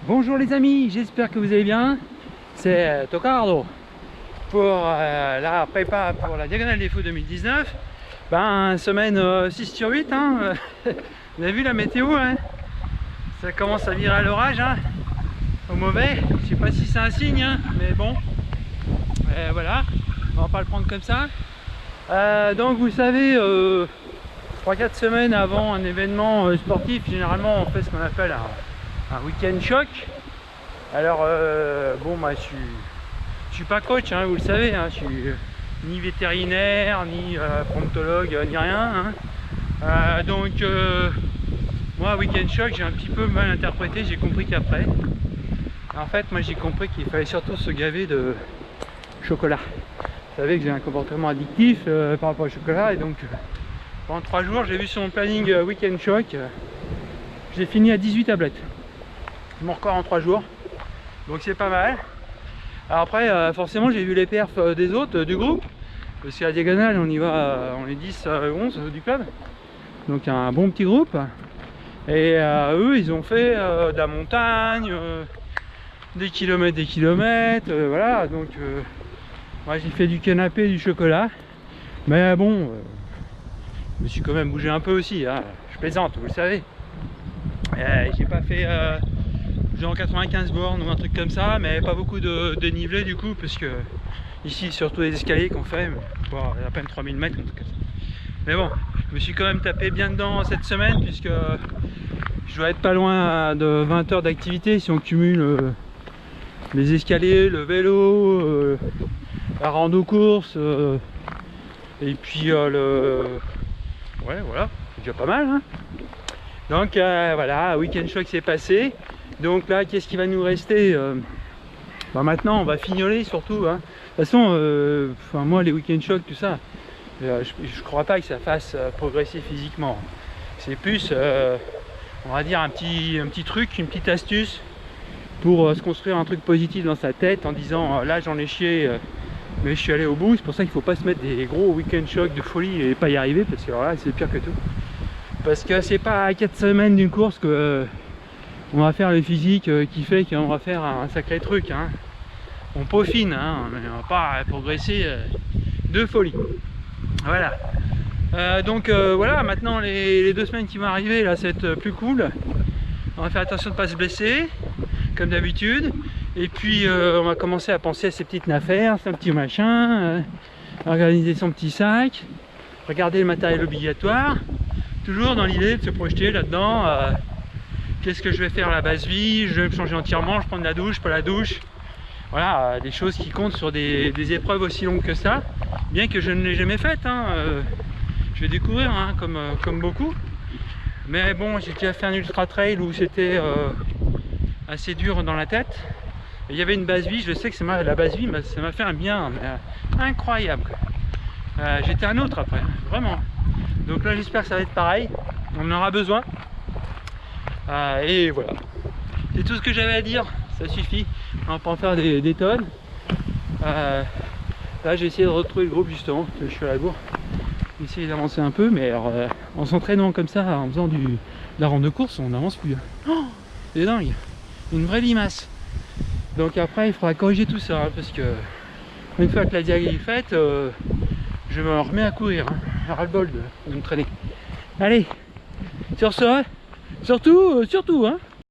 Bonjour les amis, j'espère que vous allez bien. C'est Tocardo pour la prépa pour la Diagonale des Fous 2019. Semaine 6 sur 8 hein. Vous avez vu la météo hein. Ça commence à virer à l'orage hein. Au mauvais, je sais pas si c'est un signe hein, mais bon voilà, on va pas le prendre comme ça. Donc vous savez 3-4 semaines avant un événement sportif, généralement on fait ce qu'on appelle un week-end choc. Alors bon moi je suis pas coach hein, vous le savez hein, je suis ni vétérinaire ni promptologue ni rien hein. Moi week-end choc j'ai un petit peu mal interprété, j'ai compris qu'après en fait moi j'ai compris qu'il fallait surtout se gaver de chocolat. Vous savez que j'ai un comportement addictif par rapport au chocolat et donc pendant 3 jours j'ai vu sur mon planning week-end choc j'ai fini à 18 tablettes. Mon record en 3 jours, donc c'est pas mal. Alors après forcément j'ai vu les perfs des autres du groupe, parce qu'à la Diagonale on y va, on est 10 11 du club, donc un bon petit groupe. Et eux ils ont fait de la montagne, des kilomètres, voilà. Donc moi j'ai fait du canapé, du chocolat, mais bon je me suis quand même bougé un peu aussi hein. Je plaisante, vous le savez. J'ai pas fait genre 95 bornes ou un truc comme ça, mais pas beaucoup de dénivelé du coup, parce que ici surtout les escaliers qu'on fait, bon, à peine 3000 mètres, mais bon, je me suis quand même tapé bien dedans cette semaine, puisque je dois être pas loin de 20 heures d'activité si on cumule les escaliers, le vélo, la rando course, et puis ouais voilà, c'est déjà pas mal hein. Donc voilà, week-end choc s'est passé. Donc là, qu'est-ce qui va nous rester maintenant, on va fignoler surtout. Hein. De toute façon, moi, les week-end chocs, tout ça, je crois pas que ça fasse progresser physiquement. C'est plus, on va dire, un petit truc, une petite astuce pour se construire un truc positif dans sa tête en disant là, j'en ai chié, mais je suis allé au bout. C'est pour ça qu'il faut pas se mettre des gros week-end chocs de folie et pas y arriver, parce que alors là, c'est pire que tout. Parce que c'est pas à 4 semaines d'une course que on va faire le physique qui fait qu'on va faire un sacré truc hein. On peaufine hein, mais on va pas progresser de folie. Voilà. Voilà, maintenant les 2 semaines qui vont arriver là, ça va être plus cool. On va faire attention de ne pas se blesser comme d'habitude. Et puis on va commencer à penser à ces petites affaires, ces petits machins, organiser son petit sac, regarder le matériel obligatoire. Toujours dans l'idée de se projeter là-dedans. Qu'est-ce que je vais faire à la base vie? Je vais me changer entièrement, je prends de la douche, pas la douche. Voilà, des choses qui comptent sur des épreuves aussi longues que ça. Bien que je ne l'ai jamais faite. Hein, je vais découvrir hein, comme beaucoup. Mais bon, j'ai déjà fait un ultra trail où c'était assez dur dans la tête. Et il y avait une base vie, je sais que la base vie, ça m'a fait un bien incroyable. J'étais un autre après, vraiment. Donc là j'espère que ça va être pareil, on en aura besoin. Et voilà, c'est tout ce que j'avais à dire, ça suffit, on va pas en faire des tonnes. Là j'ai essayé de retrouver le groupe justement, je suis à la bourre. J'ai essayé d'avancer un peu, mais alors, en s'entraînant comme ça, en faisant de la rando de course, on n'avance plus. Oh, c'est dingue, une vraie limace. Donc après il faudra corriger tout ça, hein, parce que une fois que la diag est faite, je me remets à courir, hein. Ras-le-bol de me traîner. Allez, sur ce, surtout, hein,